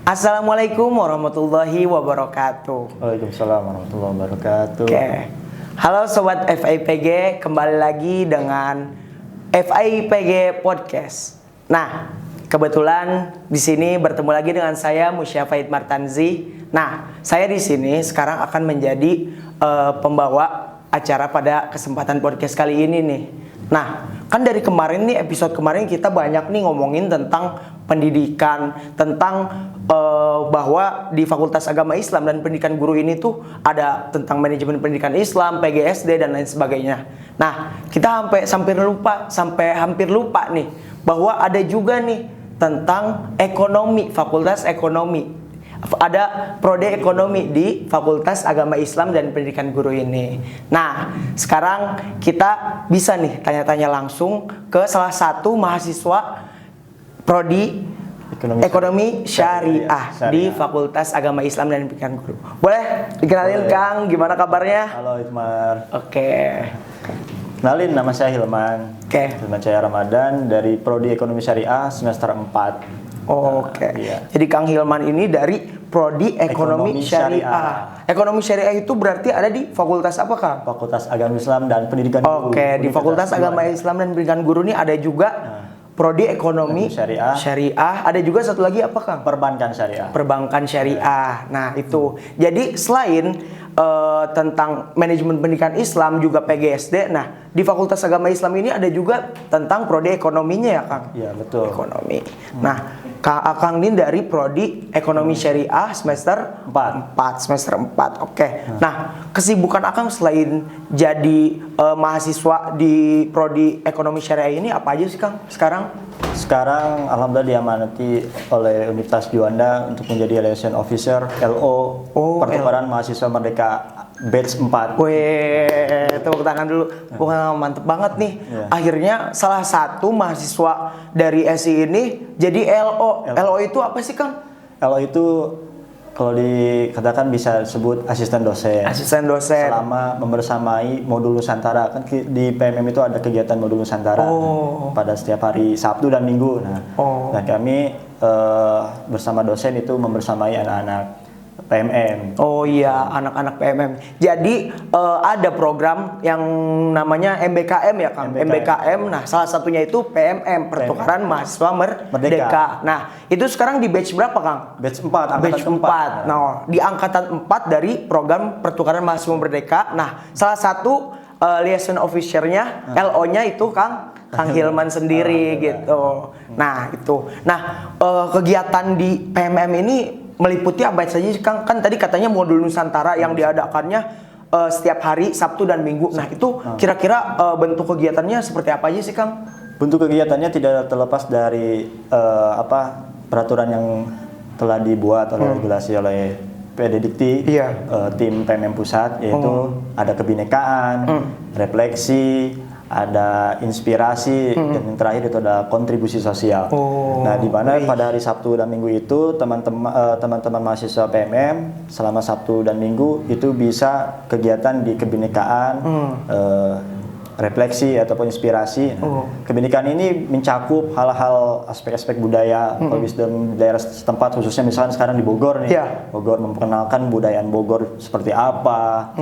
Assalamualaikum warahmatullahi wabarakatuh. Waalaikumsalam warahmatullahi wabarakatuh. Oke. Halo sobat FIPG, kembali lagi dengan FIPG Podcast. Nah, kebetulan di sini bertemu lagi dengan saya Musya Faid Martanzi. Nah, saya di sini sekarang akan menjadi pembawa acara pada kesempatan podcast kali ini nih. Nah, kan dari kemarin nih, episode kemarin kita banyak nih ngomongin tentang pendidikan, tentang bahwa di Fakultas Agama Islam dan Pendidikan Guru ini tuh ada tentang manajemen pendidikan Islam, PGSD dan lain sebagainya. Nah, kita sampai hampir lupa nih bahwa ada juga nih tentang ekonomi, Fakultas Ekonomi. Ada prodi ekonomi di Fakultas Agama Islam dan Pendidikan Guru ini. Nah, sekarang kita bisa nih tanya-tanya langsung ke salah satu mahasiswa prodi Ekonomi Syariah di Fakultas Agama Islam dan Pendidikan Guru. Boleh dikenalin Kang, gimana kabarnya? Halo Itmar. Oke. Kenalin, nama saya Hilman. Hilman Cahaya Ramadan dari prodi Ekonomi Syariah semester 4. Oke. Iya. Jadi Kang Hilman ini dari prodi Ekonomi Syariah. Ekonomi Syariah itu berarti ada di fakultas apa, Kang? Fakultas Agama Islam dan Pendidikan Guru. Oke, di Fakultas Agama Islam dan Pendidikan Guru ini ada juga prodi Ekonomi Syariah. Ada juga satu lagi apa, Kang? Perbankan Syariah. Perbankan Syariah. Nah, itu. Jadi selain tentang manajemen pendidikan Islam juga PGSD. Nah, di Fakultas Agama Islam ini ada juga tentang prodi ekonominya ya, Kang? Iya, betul. Ekonomi. Nah, Kang ini dari prodi Ekonomi Syariah semester 4. Semester 4. Oke. Nah, kesibukan Akang selain jadi mahasiswa di prodi Ekonomi Syariah ini apa aja sih, Kang sekarang? Sekarang alhamdulillah diamanati oleh Universitas Juanda untuk menjadi Liaison Officer LO Pertukaran Mahasiswa Merdeka batch 4. Wih, tepuk tangan dulu. Wah, mantep banget nih. Akhirnya salah satu mahasiswa dari SI ini jadi LO. LO itu apa sih, Kang? LO itu kalau dikatakan bisa sebut asisten dosen. Asisten dosen. Selama membersamai modul Nusantara. Kan di PMM itu ada kegiatan modul Nusantara pada setiap hari Sabtu dan Minggu. Nah kami bersama dosen itu membersamai anak-anak PMM. Oh iya, anak-anak PMM. Jadi ada program yang namanya MBKM ya, Kang. MBKM. Nah, salah satunya itu PMM, Pertukaran Mahasiswa Merdeka. Nah, itu sekarang di batch berapa, Kang? Batch 4, batch 4. Nah, di angkatan 4 dari program Pertukaran Mahasiswa Merdeka. Nah, salah satu liaison officer-nya, LO-nya itu Kang Hilman sendiri gitu. Nah, itu. Nah, kegiatan di PMM ini meliputi apa saja sih, Kang? Kan tadi katanya modul Nusantara yang diadakannya setiap hari Sabtu dan Minggu. Nah, itu kira-kira bentuk kegiatannya seperti apa aja sih, Kang? Bentuk kegiatannya tidak terlepas dari peraturan yang telah dibuat oleh regulasi oleh PDDikti, tim PMM pusat, yaitu ada kebinekaan, refleksi, ada inspirasi, dan yang terakhir itu ada kontribusi sosial. Nah, di mana pada hari Sabtu dan Minggu itu teman-teman mahasiswa PMM selama Sabtu dan Minggu itu bisa kegiatan di kebinekaan, refleksi ataupun inspirasi. Kebinekaan ini mencakup hal-hal aspek-aspek budaya. Kalau di daerah setempat, khususnya misalnya sekarang di Bogor nih, Bogor memperkenalkan budayaan Bogor seperti apa,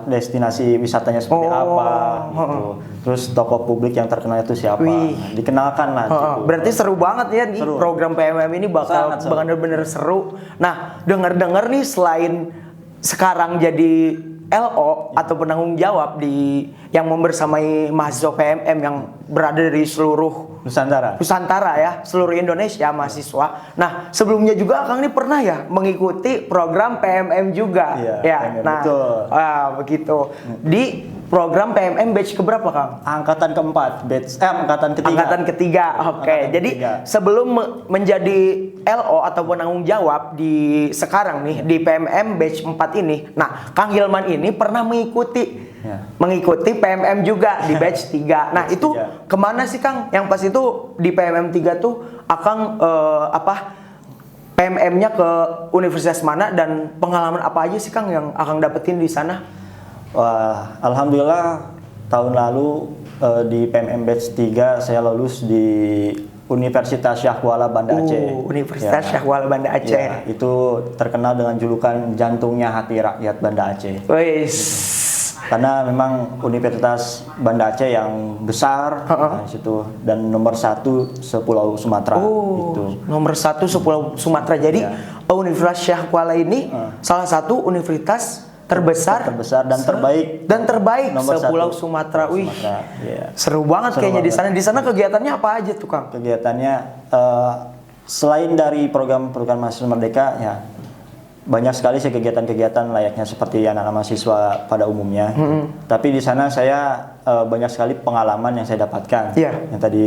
destinasi wisatanya seperti apa, gitu. Terus tokoh publik yang terkenal itu siapa, dikenalkan lah. Gitu. Berarti seru banget ya nih program PMM ini bakal benar-benar seru. Nah, dengar-dengar nih selain sekarang jadi LO atau penanggung jawab yang membersamai mahasiswa PMM yang berada dari seluruh Nusantara ya, seluruh Indonesia mahasiswa. Nah, sebelumnya juga Kang ini pernah ya mengikuti program PMM juga. PMM, nah, betul. Begitu. Di program PMM batch keberapa, Kang? Angkatan keempat, angkatan ketiga. Angkatan ketiga. Oke. Jadi sebelum menjadi LO atau penanggung jawab di sekarang nih di PMM batch 4 ini. Nah, Kang Hilman ini pernah mengikuti PMM juga di batch 3. Nah, itu kemana sih, Kang? Yang pas itu di PMM 3 tuh Akang PMM-nya ke universitas mana dan pengalaman apa aja sih, Kang, yang Akang dapetin di sana? Wah, alhamdulillah tahun lalu di PMM batch 3 saya lulus di Universitas Syahkuala Banda Aceh. Universitas Syahkuala Banda Aceh. Ya, itu terkenal dengan julukan jantungnya hati rakyat Banda Aceh. Wis. Karena memang Universitas Banda Aceh yang besar di situ dan nomor 1 sepulau Sumatera. Itu. Nomor 1 sepulau Sumatera. Jadi Universitas Syahkuala ini salah satu universitas terbesar dan terbaik nomor sepulau 1 Sumatera. Wih, ya. seru banget kayaknya di sana. Di sana kegiatannya apa aja tuh, Kang? Kegiatannya selain dari program mahasiswa merdeka, ya banyak sekali sih kegiatan-kegiatan layaknya seperti anak-anak mahasiswa pada umumnya. Tapi di sana saya banyak sekali pengalaman yang saya dapatkan. Yang tadi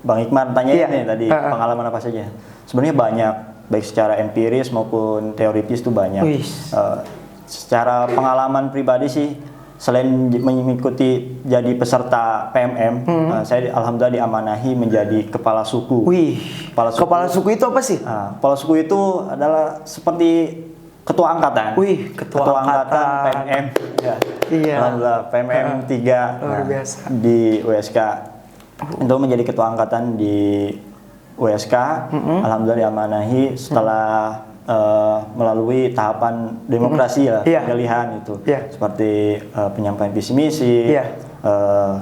Bang Hikmar tanya ini tadi pengalaman apa saja. Sebenarnya banyak, baik secara empiris maupun teoritis itu banyak. Secara pengalaman pribadi sih, selain mengikuti jadi peserta PMM, saya alhamdulillah diamanahi menjadi kepala suku. Kepala suku itu apa sih? Kepala suku itu adalah seperti ketua angkatan. Ketua angkatan PMM. Iya. Alhamdulillah PMM 3 luar biasa. Di USK. Untuk menjadi ketua angkatan di USK, alhamdulillah diamanahi setelah melalui tahapan demokrasi pemilihan itu, seperti penyampaian visi misi,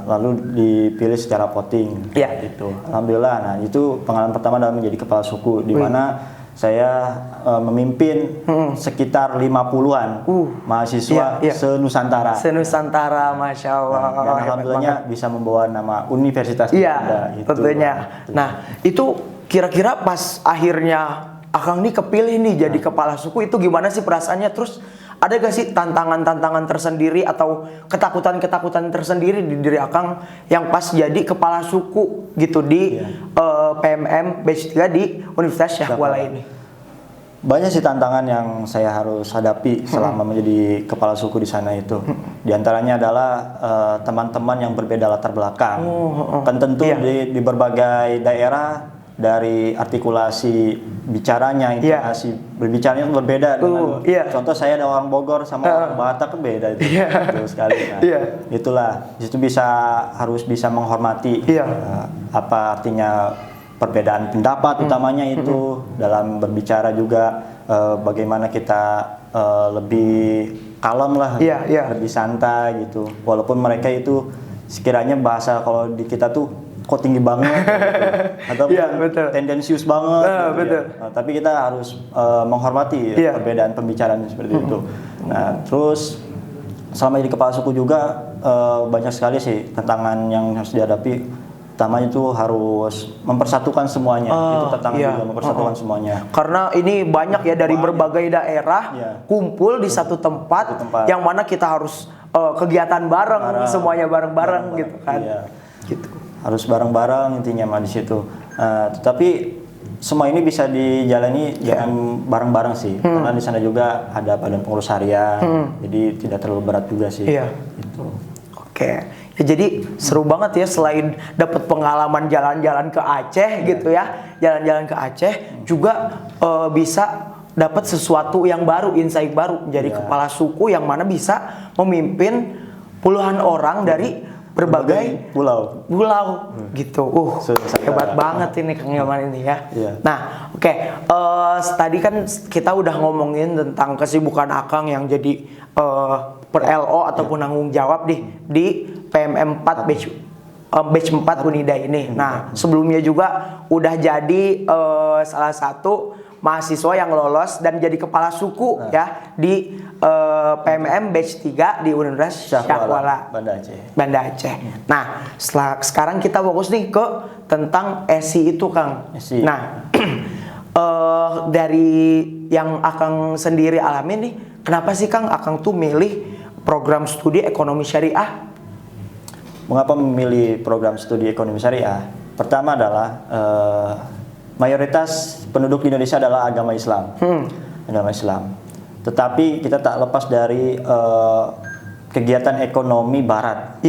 lalu dipilih secara voting, itu. Alhamdulillah, nah itu pengalaman pertama dalam menjadi kepala suku, di mana saya memimpin sekitar 50-an mahasiswa se-Nusantara. Se-Nusantara, Masya Allah. Dan alhamdulillahnya bisa membawa nama universitas. Tentunya. Nah, itu kira-kira pas akhirnya Akang nih kepilih nih jadi kepala suku, itu gimana sih perasaannya? Terus ada gak sih tantangan-tantangan tersendiri atau ketakutan-ketakutan tersendiri di diri Akang yang pas jadi kepala suku gitu di PMM Batch 3 di Universitas Syahkuala ini? Banyak sih tantangan yang saya harus hadapi selama menjadi kepala suku di sana itu. Di antaranya adalah teman-teman yang berbeda latar belakang. Kan tentu di berbagai daerah, dari artikulasi bicaranya, intonasi berbicaranya itu berbeda dengan contoh saya ada orang Bogor sama orang Batak kan beda itu, betul sekali. Itulah di situ harus bisa menghormati apa artinya perbedaan pendapat utamanya itu dalam berbicara juga, bagaimana kita lebih kalem lah, lebih santai gitu, walaupun mereka itu sekiranya bahasa kalau di kita tuh kok tinggi banget gitu. Atau tendensius banget tapi kita harus menghormati perbedaan pembicaraan seperti itu. Nah, terus selama jadi kepala suku juga banyak sekali sih tantangan yang harus dihadapi. Pertama itu harus mempersatukan semuanya. Itu tantangan juga, mempersatukan semuanya. Karena ini banyak ya dari berbagai daerah kumpul di satu tempat yang mana kita harus kegiatan bareng, semuanya bareng-bareng gitu kan. Gitu. Harus bareng-bareng intinya mah di situ. Tetapi semua ini bisa dijalani dengan bareng-bareng sih, karena di sana juga ada badan pengurus harian, jadi tidak terlalu berat juga sih. Gitu. Oke, ya jadi seru banget ya, selain dapat pengalaman jalan-jalan ke Aceh gitu ya, jalan-jalan ke Aceh juga bisa dapat sesuatu yang baru, insight baru, menjadi kepala suku yang mana bisa memimpin puluhan orang dari berbagai pulau gitu. Hebat banget ini Kang Hilman ini ya. Nah, tadi kan kita udah ngomongin tentang kesibukan Akang yang jadi per LO atau penanggung jawab di PMM 4 batch 4 Unida ini. Nah, sebelumnya juga udah jadi salah satu mahasiswa yang lolos dan jadi kepala suku ya di PMM batch 3 di Universitas Syahkuala Banda Aceh. Nah, sekarang kita fokus nih ke tentang ESI itu, Kang. Nah, dari yang Akang sendiri alami nih, kenapa sih Kang Akang tuh milih program studi ekonomi syariah? Mengapa memilih program studi ekonomi syariah? Pertama adalah mayoritas penduduk di Indonesia adalah agama Islam. Agama Islam. Tetapi kita tak lepas dari kegiatan ekonomi Barat.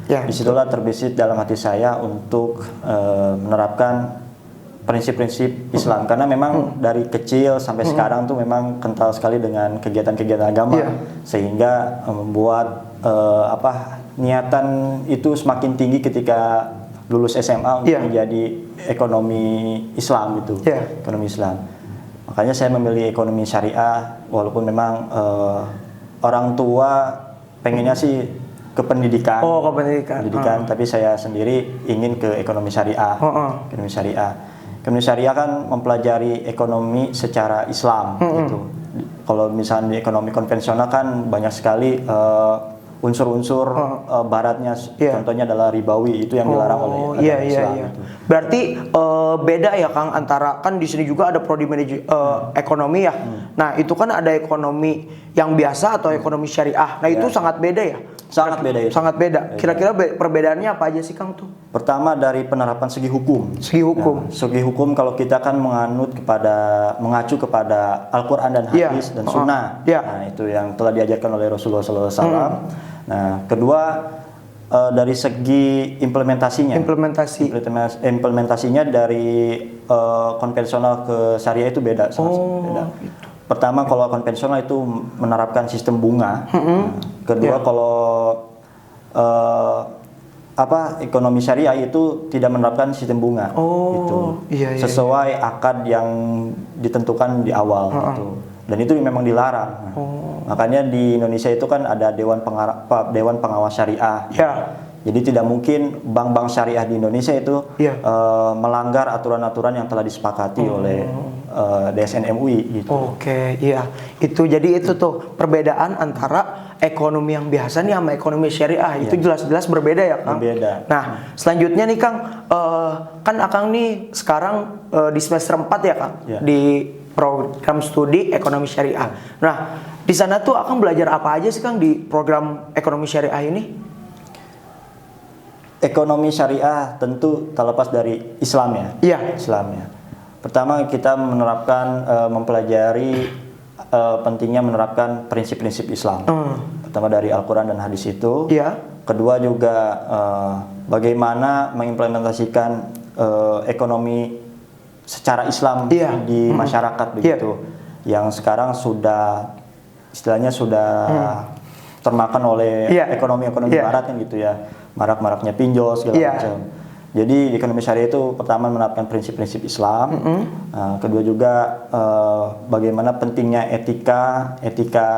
Disitulah terbesit dalam hati saya untuk menerapkan prinsip-prinsip Islam, karena memang dari kecil sampai sekarang tuh memang kental sekali dengan kegiatan-kegiatan agama, sehingga membuat niatan itu semakin tinggi ketika lulus SMA untuk menjadi ekonomi Islam gitu, ekonomi Islam. Makanya saya memilih ekonomi syariah, walaupun memang orang tua pengennya sih ke pendidikan. Oh, ke pendidikan. Tapi saya sendiri ingin ke ekonomi syariah. Ekonomi syariah. Ekonomi syariah kan mempelajari ekonomi secara Islam gitu. Kalau misalnya di ekonomi konvensional kan banyak sekali unsur-unsur baratnya, contohnya adalah ribawi, itu yang dilarang oleh agama Islam. Gitu. Berarti beda ya Kang, antara kan di sini juga ada prodi ekonomi ya. Nah itu kan ada ekonomi yang biasa atau ekonomi syariah. Nah itu sangat beda ya. Sangat beda. Sangat beda. Kira-kira perbedaannya apa aja sih Kang tuh? Pertama dari penerapan segi hukum. Segi hukum kalau kita kan mengacu kepada Al-Quran dan hadis dan sunnah. Nah itu yang telah diajarkan oleh Rasulullah SAW. Nah kedua dari segi implementasinya dari konvensional ke syariah itu beda. Beda. Pertama kalau konvensional itu menerapkan sistem bunga. Kedua kalau ekonomi syariah itu tidak menerapkan sistem bunga. Sesuai akad yang ditentukan di awal gitu. Dan itu memang dilarang. Makanya di Indonesia itu kan ada Dewan Pengawas Syariah. Jadi tidak mungkin bank-bank syariah di Indonesia itu melanggar aturan-aturan yang telah disepakati oleh DSN MUI gitu. Itu jadi itu tuh perbedaan antara ekonomi yang biasa nih sama ekonomi syariah. Itu jelas-jelas berbeda ya Kang. Berbeda. Nah selanjutnya nih Kang, kan Akang nih sekarang di semester 4 ya Kang, di program studi ekonomi syariah. Nah di sana tuh Akang belajar apa aja sih Kang di program ekonomi syariah ini? Ekonomi syariah tentu terlepas dari Islam ya. Islam ya. Pertama kita mempelajari pentingnya menerapkan prinsip-prinsip Islam. Pertama dari Al-Quran dan hadis itu. Kedua juga bagaimana mengimplementasikan ekonomi secara Islam di masyarakat begitu. Yang sekarang istilahnya sudah termakan oleh ekonomi barat yang gitu ya. Marak-maraknya pinjol segala macam. Jadi di ekonomi syariah itu pertama menerapkan prinsip-prinsip Islam. Kedua juga bagaimana pentingnya etika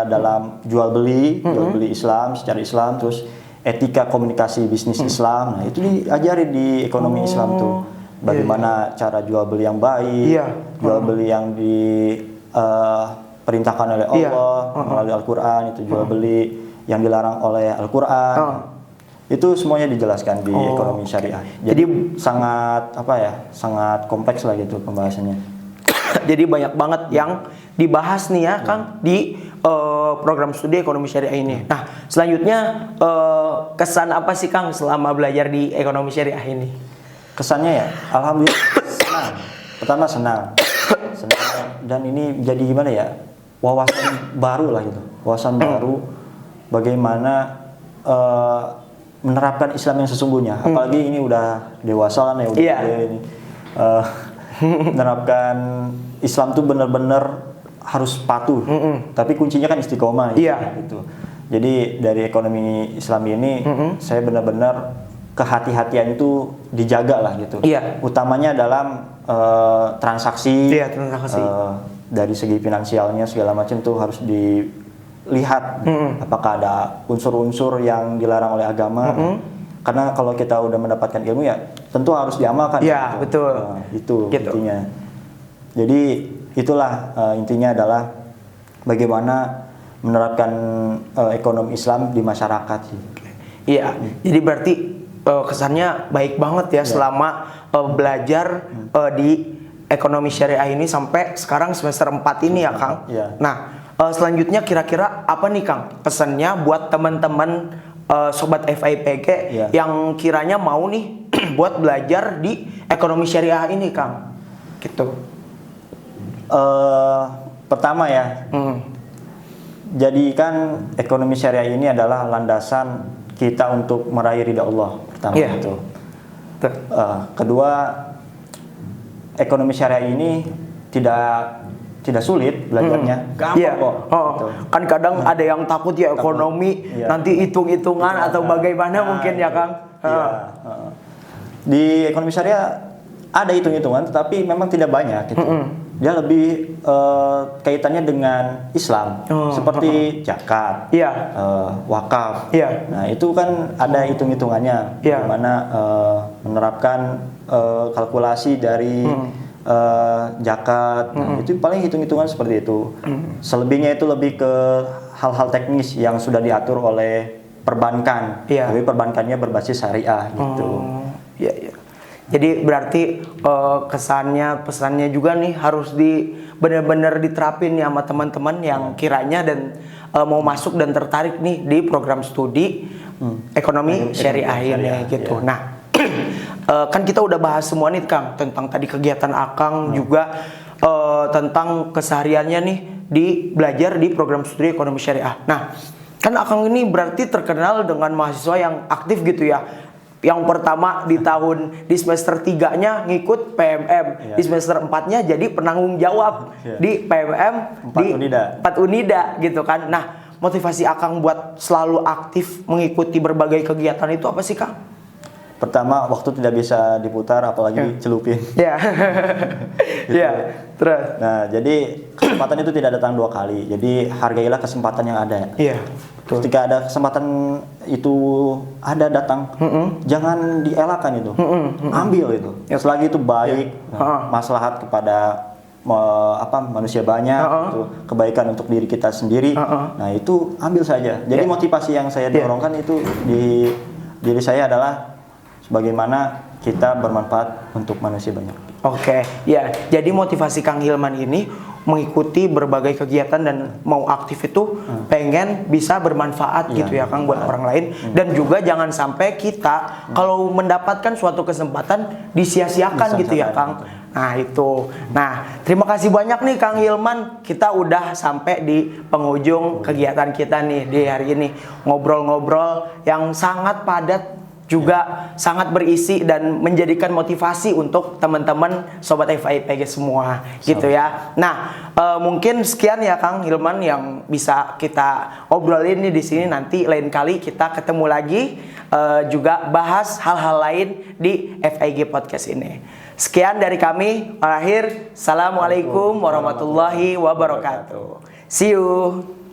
dalam jual beli Islam secara Islam, terus etika komunikasi bisnis Islam. Nah itu diajari di ekonomi Islam tuh. Bagaimana cara jual beli yang baik, jual beli yang diperintahkan oleh Allah melalui Al-Quran, itu jual beli yang dilarang oleh Al-Quran. Itu semuanya dijelaskan di ekonomi syariah. Jadi sangat sangat kompleks lah gitu pembahasannya. Jadi banyak banget yang dibahas nih ya Kang di program studi ekonomi syariah ini. Nah selanjutnya kesan apa sih Kang selama belajar di ekonomi syariah ini? Kesannya ya, alhamdulillah senang. Pertama senang. Dan ini jadi gimana ya, wawasan baru lah gitu. Wawasan baru bagaimana menerapkan Islam yang sesungguhnya. Apalagi ini udah dewasa kan ya, udah ini menerapkan Islam tuh benar-benar harus patuh. Tapi kuncinya kan istiqomah gitu. Jadi dari ekonomi Islam ini saya benar-benar kehati-hatian itu dijaga lah gitu. Utamanya dalam transaksi. Dari segi finansialnya segala macam tuh harus lihat apakah ada unsur-unsur yang dilarang oleh agama. Karena kalau kita udah mendapatkan ilmu ya tentu harus diamalkan. Betul. Itu intinya. Jadi itulah intinya adalah bagaimana menerapkan ekonomi Islam di masyarakat. Jadi berarti kesannya baik banget ya selama belajar di ekonomi syariah ini sampai sekarang semester 4 ini ya Kang. Nah selanjutnya kira-kira apa nih Kang pesannya buat teman-teman sobat FIPG yang kiranya mau nih buat belajar di ekonomi syariah ini Kang gitu? Pertama ya, jadikan ekonomi syariah ini adalah landasan kita untuk meraih ridha Allah. Pertama itu. Kedua, ekonomi syariah ini tidak sulit belajarnya, gampang kok. Gitu. Kan kadang ada yang takut ya ekonomi nanti hitung-hitungan atau bagaimana mungkin ya Kang. Di ekonomi syariah ada hitung-hitungan, tetapi memang tidak banyak gitu. Dia lebih kaitannya dengan Islam, seperti zakat, wakaf. Nah itu kan ada hitung-hitungannya, bagaimana menerapkan kalkulasi dari zakat. Nah, itu paling hitung-hitungan seperti itu. Selebihnya itu lebih ke hal-hal teknis yang sudah diatur oleh perbankan, tapi perbankannya berbasis syariah gitu. Jadi berarti pesannya juga nih harus benar-benar diterapin nih sama teman-teman yang kiranya dan mau masuk dan tertarik nih di program studi ekonomi syariah ini gitu. Nah, kan kita udah bahas semua nih Kang tentang tadi kegiatan Akang juga tentang kesehariannya nih belajar di program studi ekonomi syariah. Nah, kan Akang ini berarti terkenal dengan mahasiswa yang aktif gitu ya. Yang pertama di semester 3-nya ngikut PMM, di semester 4-nya jadi penanggung jawab di PMM 4 Unida gitu kan. Nah, motivasi Akang buat selalu aktif mengikuti berbagai kegiatan itu apa sih Kang? Pertama, waktu tidak bisa diputar apalagi celupin. Terus. Nah, jadi kesempatan itu tidak datang 2 kali. Jadi hargailah kesempatan yang ada. Ketika ada kesempatan itu datang, jangan dielakkan itu. Ambil itu. Selagi itu baik, maslahat kepada manusia banyak, itu kebaikan untuk diri kita sendiri. Nah, itu ambil saja. Jadi motivasi yang saya dorongkan itu di diri saya adalah bagaimana kita bermanfaat untuk manusia banyak. Jadi motivasi Kang Hilman ini mengikuti berbagai kegiatan dan mau aktif itu pengen bisa bermanfaat gitu ya Kang buat orang lain, dan juga jangan sampai kita kalau mendapatkan suatu kesempatan disia-siakan gitu ya Kang. Nah itu. Nah terima kasih banyak nih Kang Hilman. Kita udah sampai di penghujung kegiatan kita nih di hari ini, ngobrol-ngobrol yang sangat padat, juga sangat berisi dan menjadikan motivasi untuk teman-teman sobat FIPG semua gitu ya. Nah, mungkin sekian ya Kang Hilman yang bisa kita obrolin nih di sini. Nanti lain kali kita ketemu lagi juga bahas hal-hal lain di FIG Podcast ini. Sekian dari kami. Akhir, Assalamualaikum warahmatullahi wabarakatuh. See you.